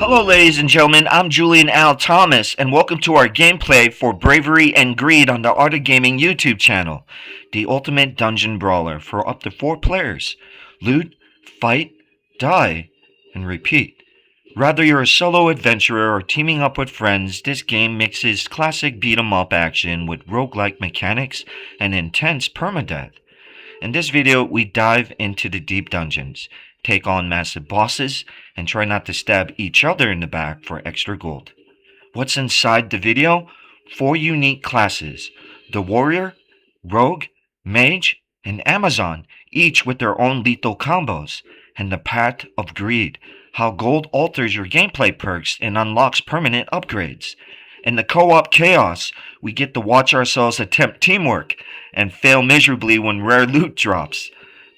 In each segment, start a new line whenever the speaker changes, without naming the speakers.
Hello, ladies and gentlemen. I'm Julian Al Thomas, and welcome to our gameplay for Bravery and Greed on the Art of Gaming YouTube channel, the ultimate dungeon brawler for up to 4 players. Loot, fight, die, and repeat. Whether you're a solo adventurer or teaming up with friends, this game mixes classic beat 'em up action with roguelike mechanics and intense permadeath. In this video, we dive into the deep dungeons, take on massive bosses, and try not to stab each other in the back for extra gold. What's inside the video? 4 unique classes: the warrior, rogue, mage, and Amazon, each with their own lethal combos, and the path of greed, how gold alters your gameplay perks and unlocks permanent upgrades. In the co-op chaos, we get to watch ourselves attempt teamwork and fail miserably when rare loot drops.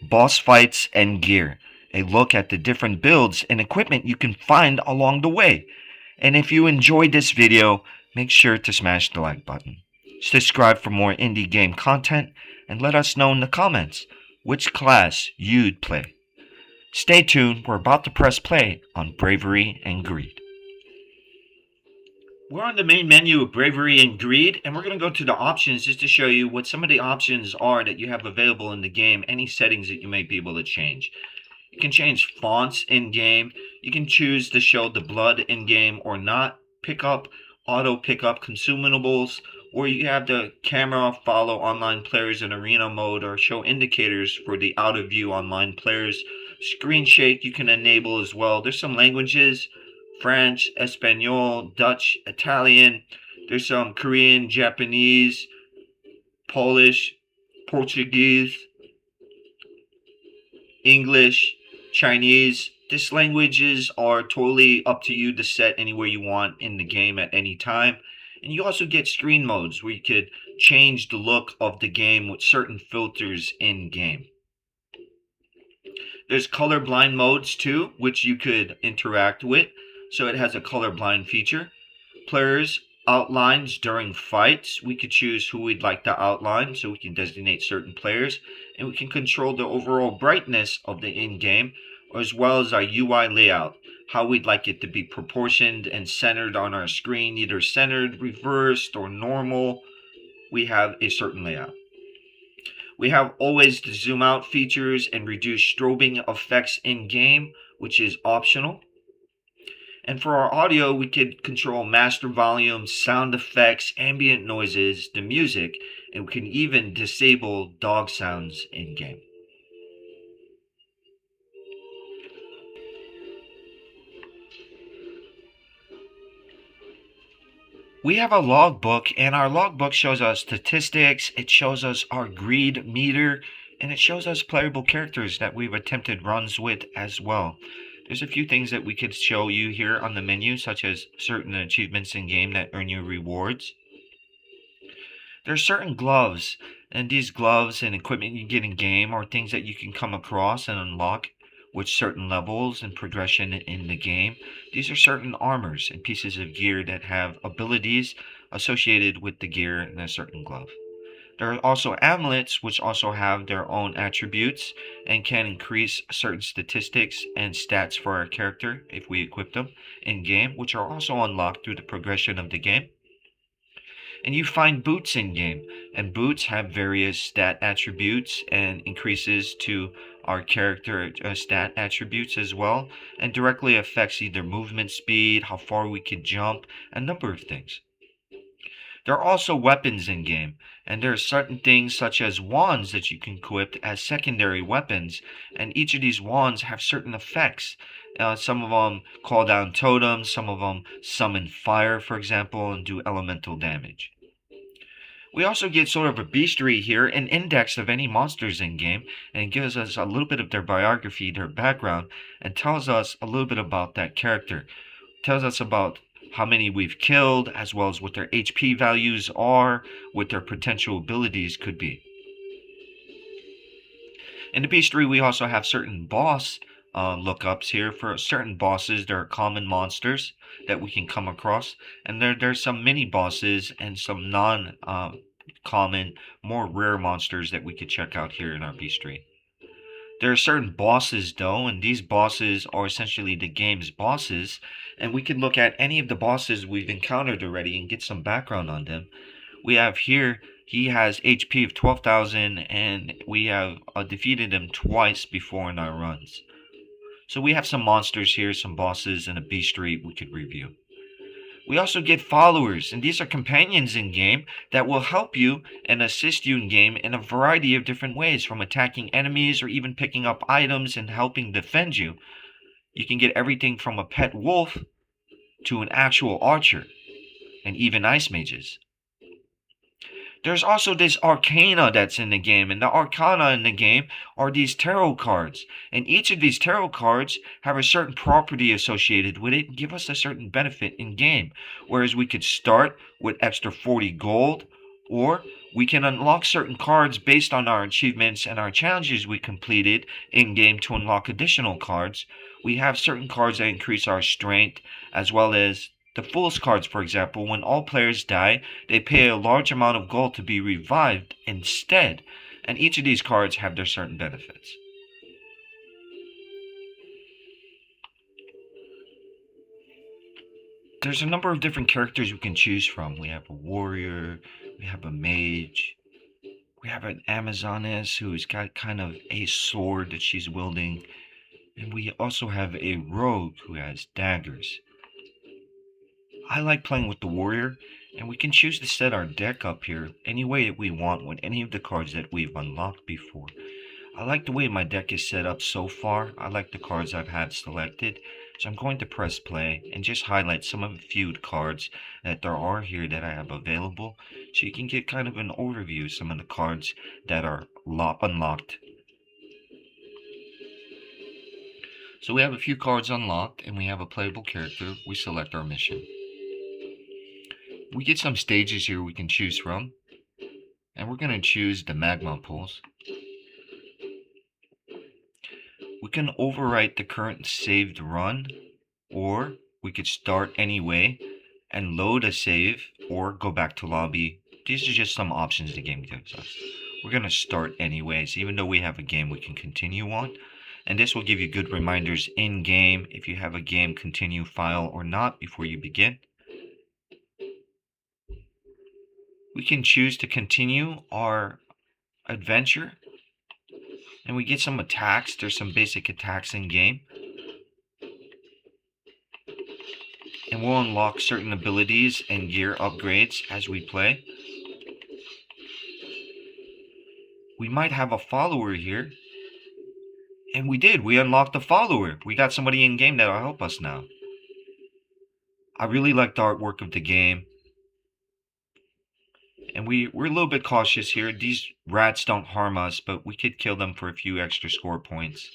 Boss fights and gear, a look at the different builds and equipment you can find along the way. And if you enjoyed this video, make sure to smash the like button. Subscribe for more indie game content and let us know in the comments which class you'd play. Stay tuned, we're about to press play on Bravery and Greed. We're on the main menu of Bravery and Greed, and we're going to go to the options just to show you what some of the options are that you have available in the game, any settings that you may be able to change. You can change fonts in game, you can choose to show the blood in game or not, pick up, auto pick up consumables, or you have the camera follow online players in arena mode or show indicators for the out of view online players. Screen shake you can enable as well. There's some languages: French, Espanol, Dutch, Italian. There's some Korean, Japanese, Polish, Portuguese, English, Chinese. These languages are totally up to you to set anywhere you want in the game at any time. And you also get screen modes where you could change the look of the game with certain filters in game. There's colorblind modes too, which you could interact with. So it has a colorblind feature. Players outlines during fights. We could choose who we'd like to outline, so we can designate certain players, and we can control the overall brightness of the in-game, as well as our UI layout, how we'd like it to be proportioned and centered on our screen, either centered, reversed, or normal. We have a certain layout. We have always the zoom out features and reduce strobing effects in game, which is optional. And for our audio, we could control master volume, sound effects, ambient noises, the music, and we can even disable dog sounds in game. We have a logbook, and our logbook shows us statistics, it shows us our greed meter, and it shows us playable characters that we've attempted runs with as well. There's a few things that we could show you here on the menu, such as certain achievements in game that earn you rewards. There's certain gloves, and these gloves and equipment you get in game are things that you can come across and unlock with certain levels and progression in the game. These are certain armors and pieces of gear that have abilities associated with the gear in a certain glove. There are also amulets, which also have their own attributes and can increase certain statistics and stats for our character if we equip them in game, which are also unlocked through the progression of the game. And you find boots in game, and boots have various stat attributes and increases to our character stat attributes as well, and directly affects either movement speed, how far we can jump, a number of things. There are also weapons in game, and there are certain things such as wands that you can equip as secondary weapons, and each of these wands have certain effects. Some of them call down totems, some of them summon fire, for example, and do elemental damage. We also get sort of a bestiary here, an index of any monsters in game, and it gives us a little bit of their biography, their background, and tells us a little bit about that character. Tells us about how many we've killed, as well as what their HP values are, what their potential abilities could be. In the bestiary, we also have certain boss lookups here. For certain bosses, there are common monsters that we can come across, and there's some mini bosses and some non common, more rare monsters that we could check out here in our bestiary. There are certain bosses though, and these bosses are essentially the game's bosses, and we can look at any of the bosses we've encountered already and get some background on them. We have here, he has HP of 12,000, and we have defeated him twice before in our runs. So we have some monsters here, some bosses, and a bestiary we could review. We also get followers, and these are companions in game that will help you and assist you in game in a variety of different ways, from attacking enemies or even picking up items and helping defend you. You can get everything from a pet wolf to an actual archer, and even ice mages. There's also this arcana that's in the game, and the arcana in the game are these tarot cards. And each of these tarot cards have a certain property associated with it and give us a certain benefit in game. Whereas we could start with extra 40 gold, or we can unlock certain cards based on our achievements and our challenges we completed in game to unlock additional cards. We have certain cards that increase our strength, as well as the Fool's cards, for example. When all players die, they pay a large amount of gold to be revived instead, and each of these cards have their certain benefits. There's a number of different characters we can choose from. We have a warrior, we have a mage, we have an Amazoness who's got kind of a sword that she's wielding, and we also have a rogue who has daggers. I like playing with the warrior, and we can choose to set our deck up here any way that we want with any of the cards that we've unlocked before. I like the way my deck is set up so far. I like the cards I've had selected. So I'm going to press play and just highlight some of the few cards that there are here that I have available, so you can get kind of an overview of some of the cards that are unlocked. So we have a few cards unlocked, and we have a playable character. We select our mission. We get some stages here we can choose from, and we're going to choose the magma pools. We can overwrite the current saved run, or we could start anyway and load a save or go back to lobby. These are just some options the game gives us. We're going to start anyways, even though we have a game we can continue on. And this will give you good reminders in game if you have a game continue file or not before you begin. We can choose to continue our adventure, and we get some attacks. There's some basic attacks in game, and we'll unlock certain abilities and gear upgrades as we play. We might have a follower here, and we did. We unlocked a follower. We got somebody in game that'll help us now. I really like the artwork of the game. And we're a little bit cautious here. These rats don't harm us, but we could kill them for a few extra score points.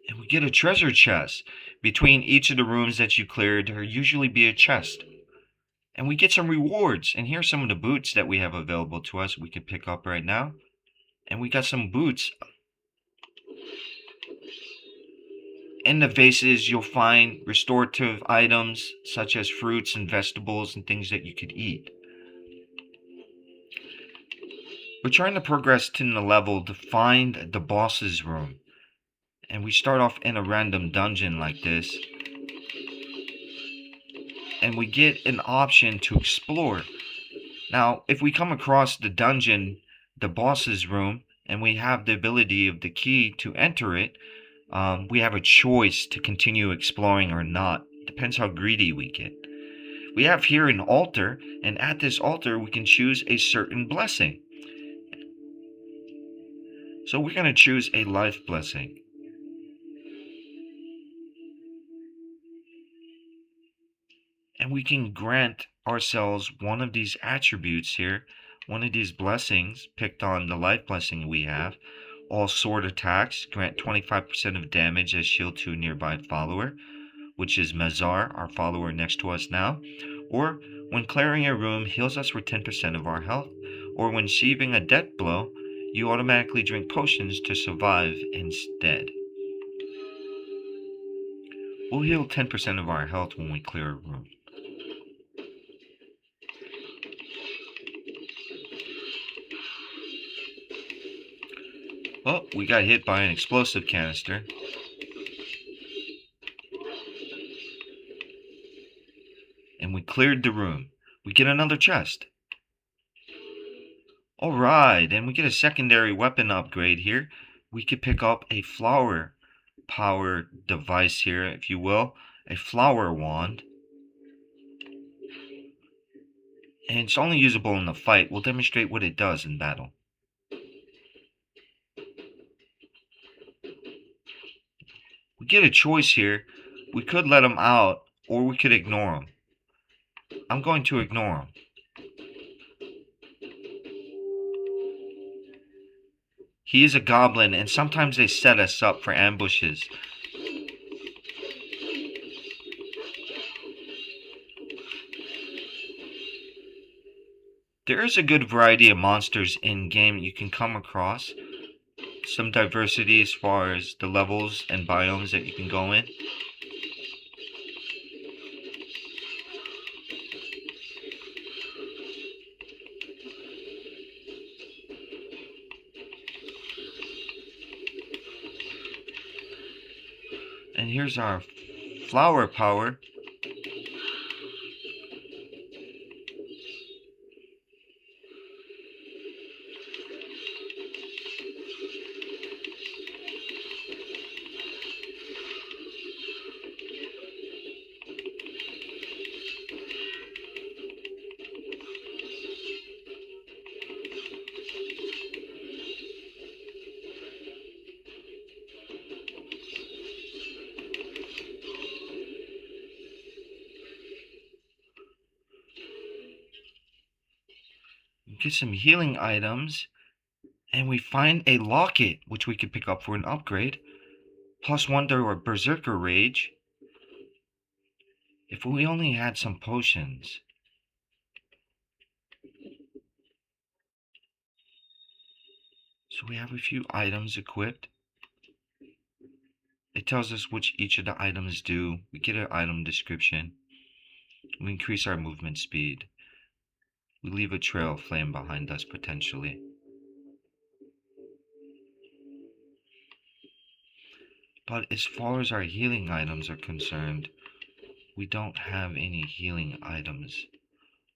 And we get a treasure chest. Between each of the rooms that you cleared, there usually be a chest. And we get some rewards. And here's some of the boots that we have available to us we can pick up right now. And we got some boots. In the vases, you'll find restorative items such as fruits and vegetables and things that you could eat. We're trying to progress to the level to find the boss's room. And we start off in a random dungeon like this, and we get an option to explore. Now, if we come across the dungeon, the boss's room, and we have the ability of the key to enter it, we have a choice to continue exploring or not. Depends how greedy we get. We have here an altar, and at this altar we can choose a certain blessing. So we're going to choose a life blessing. And we can grant ourselves one of these attributes here, one of these blessings picked on the life blessing we have. All sword attacks grant 25% of damage as shield to a nearby follower. which is Mazar, our follower next to us now, or when clearing a room heals us for 10% of our health, or when receiving a death blow, you automatically drink potions to survive instead. We'll heal 10% of our health when we clear a room. Oh, we got hit by an explosive canister. And we cleared the room. We get another chest. Alright, and we get a secondary weapon upgrade here. We could pick up a flower power device here, if you will. A flower wand. And it's only usable in the fight. We'll demonstrate what it does in battle. We get a choice here. We could let him out, or we could ignore him. I'm going to ignore him. He is a goblin, and sometimes they set us up for ambushes. There is a good variety of monsters in game you can come across. Some diversity as far as the levels and biomes that you can go in. And here's our flower power. Get some healing items, and we find a locket which we could pick up for an upgrade. +1 to our berserker rage. If we only had some potions. So we have a few items equipped. It tells us which each of the items do. We get an item description. We increase our movement speed. We leave a trail of flame behind us potentially. But as far as our healing items are concerned, we don't have any healing items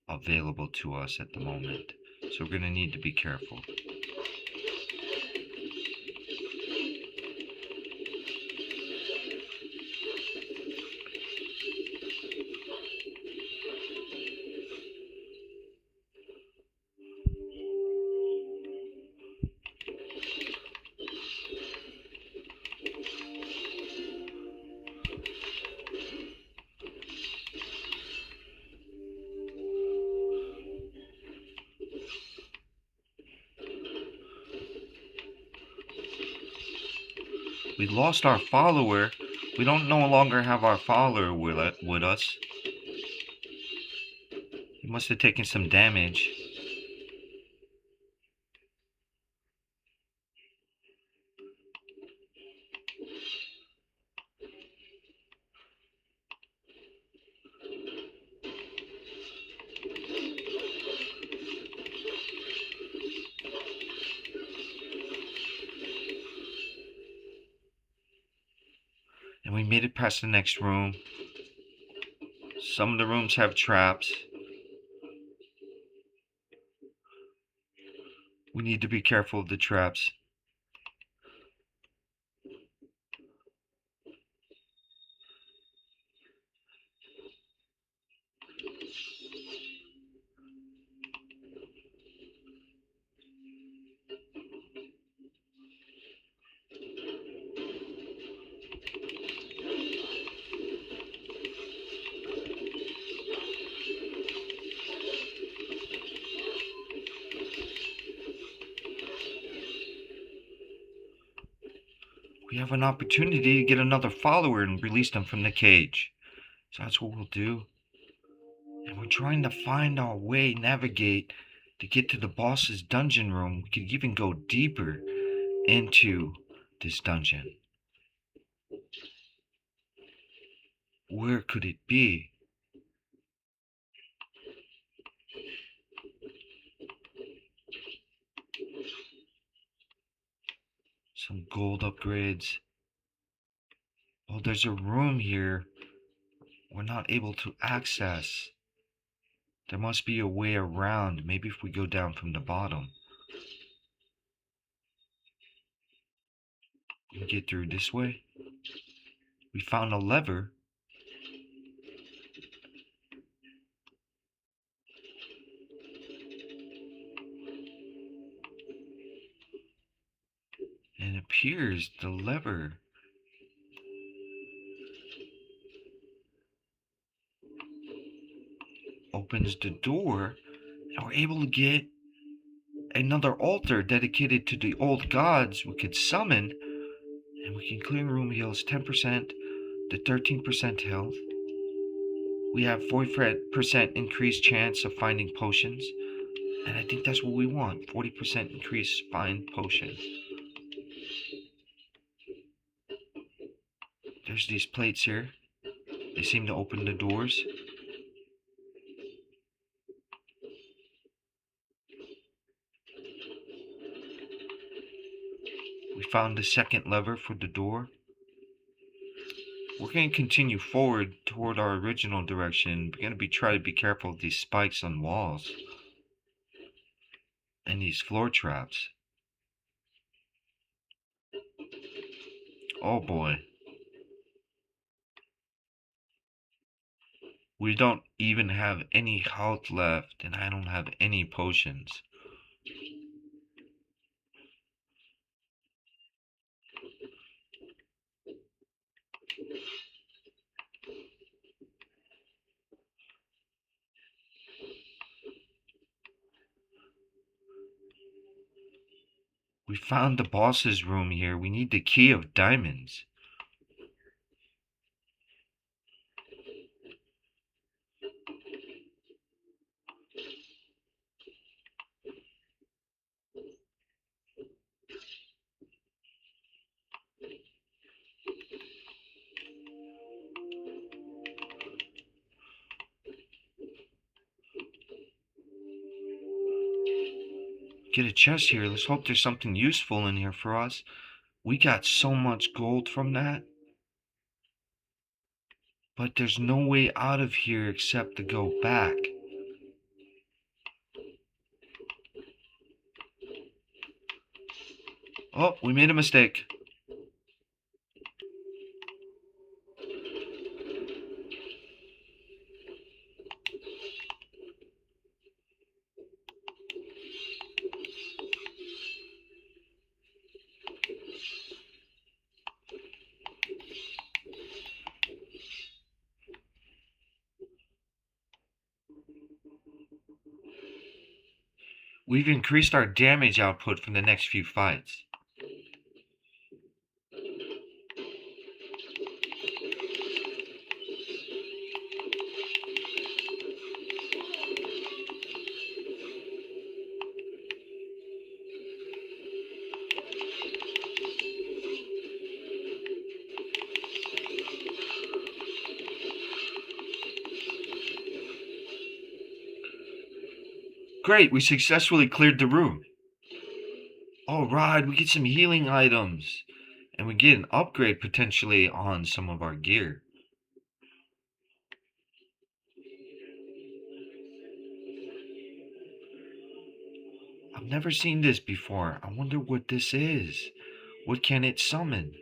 available to us at the moment. So we're going to need to be careful. We lost our follower. We don't no longer have our follower with us. He must have taken some damage. And we made it past the next room. Some of the rooms have traps. We need to be careful of the traps. We have an opportunity to get another follower and release them from the cage. So that's what we'll do. And we're trying to find our way, navigate to get to the boss's dungeon room. We could even go deeper into this dungeon. Where could it be? Some gold upgrades. Oh, there's a room here we're not able to access. There must be a way around. Maybe if we go down from the bottom. We can get through this way. We found a lever. And it appears the lever opens the door, and we're able to get another altar dedicated to the old gods we could summon, and we can clear room heals 10% to 13% health. We have 40% increased chance of finding potions, and I think that's what we want. 40% increase find potion. There's these plates here. They seem to open the doors. We found the second lever for the door. We're going to continue forward toward our original direction. We're going to try to be careful of these spikes on walls and these floor traps. Oh boy. We don't even have any health left, and I don't have any potions. We found the boss's room here. We need the key of diamonds. Get a chest here. Let's hope there's something useful in here for us. We got so much gold from that. But there's no way out of here except to go back. Oh, we made a mistake. We've increased our damage output from the next few fights. Great, we successfully cleared the room. Alright, we get some healing items. And we get an upgrade potentially on some of our gear. I've never seen this before. I wonder what this is. What can it summon?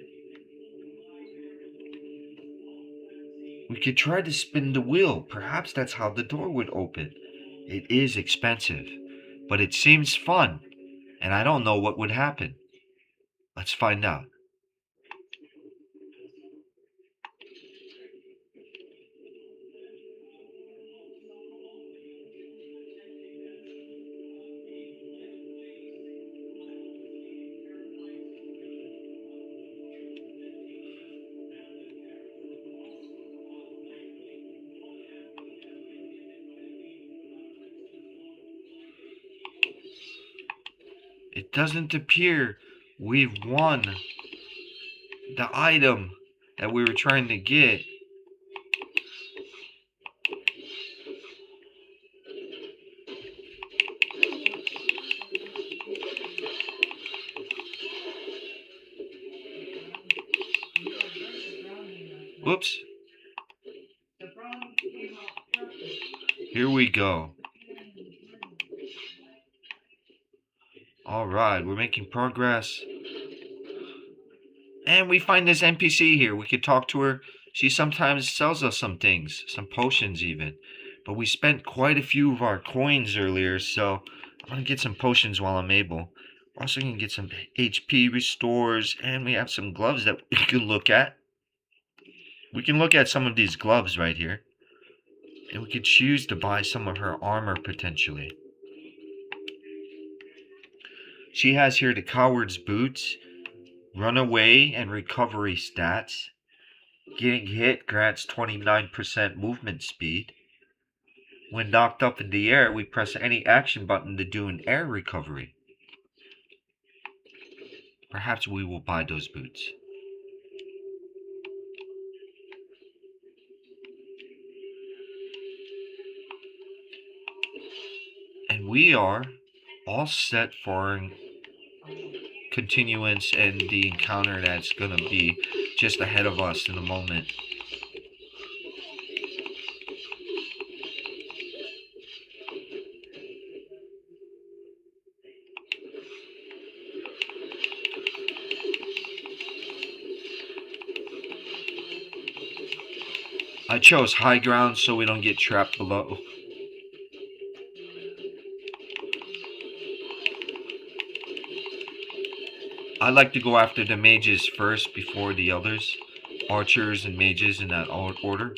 We could try to spin the wheel. Perhaps that's how the door would open. It is expensive, but it seems fun, and I don't know what would happen. Let's find out. It doesn't appear we've won the item that we were trying to get. Whoops. Here we go. Alright, we're making progress. And we find this NPC here. We could talk to her. She sometimes sells us some things, some potions even. But we spent quite a few of our coins earlier, so I'm going to get some potions while I'm able. We're also going to get some HP restores, and we have some gloves that we can look at. We can look at some of these gloves right here. And we could choose to buy some of her armor potentially. She has here the Coward's Boots, Runaway and Recovery stats. Getting hit grants 29% movement speed. When knocked up in the air, we press any action button to do an air recovery. Perhaps we will buy those boots. And we are all set for continuance and the encounter that's going to be just ahead of us in a moment. I chose high ground so we don't get trapped below. I like to go after the mages first before the others. Archers and mages in that order.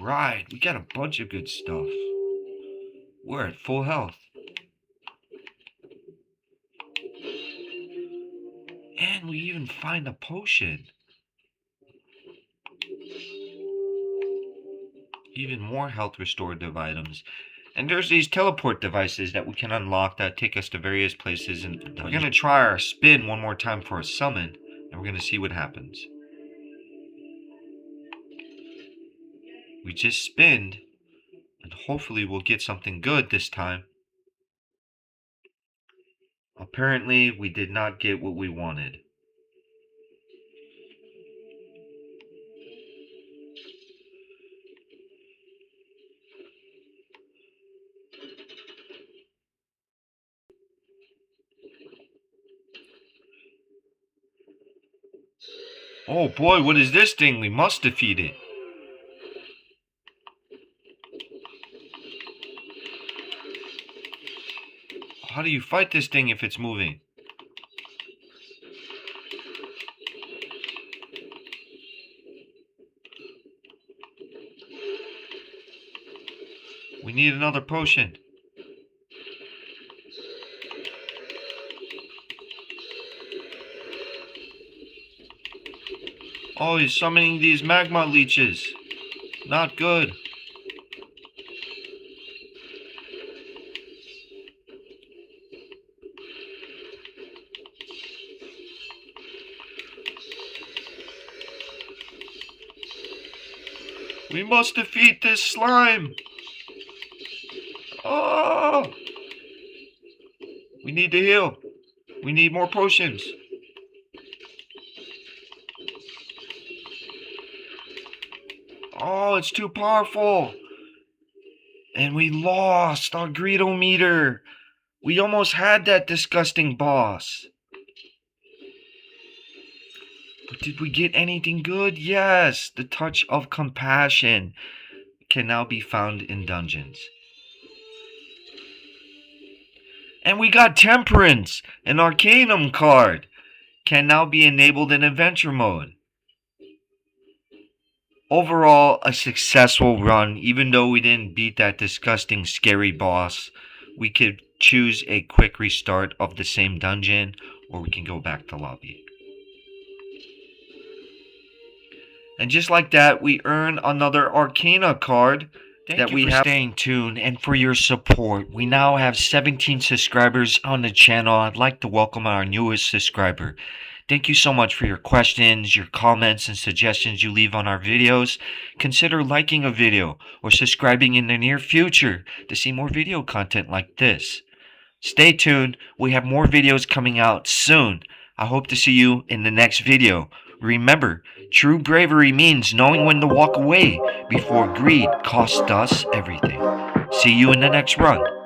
Right, we got a bunch of good stuff. We're at full health. And we even find a potion. Even more health restorative items. And there's these teleport devices that we can unlock that take us to various places. And we're going to try our spin one more time for a summon. And we're going to see what happens. We just spinned. And hopefully we'll get something good this time. Apparently we did not get what we wanted. Oh boy, what is this thing? We must defeat it. How do you fight this thing if it's moving? We need another potion. Oh, he's summoning these magma leeches. Not good. We must defeat this slime. Oh! We need to heal. We need more potions. Oh, it's too powerful. And we lost our greedometer. We almost had that disgusting boss. But did we get anything good? Yes, the touch of compassion can now be found in dungeons. And we got temperance, an arcanum card, can now be enabled in adventure mode. Overall, a successful run. Even though we didn't beat that disgusting scary boss, we could choose a quick restart of the same dungeon, or we can go back to lobby. And just like that, we earn another Arcana card. Thank you for staying tuned and for your support. We now have 17 subscribers on the channel. I'd like to welcome our newest subscriber. Thank you so much for your questions, your comments, and suggestions you leave on our videos. Consider liking a video or subscribing in the near future to see more video content like this. Stay tuned. We have more videos coming out soon. I hope to see you in the next video. Remember, true bravery means knowing when to walk away before greed costs us everything. See you in the next run.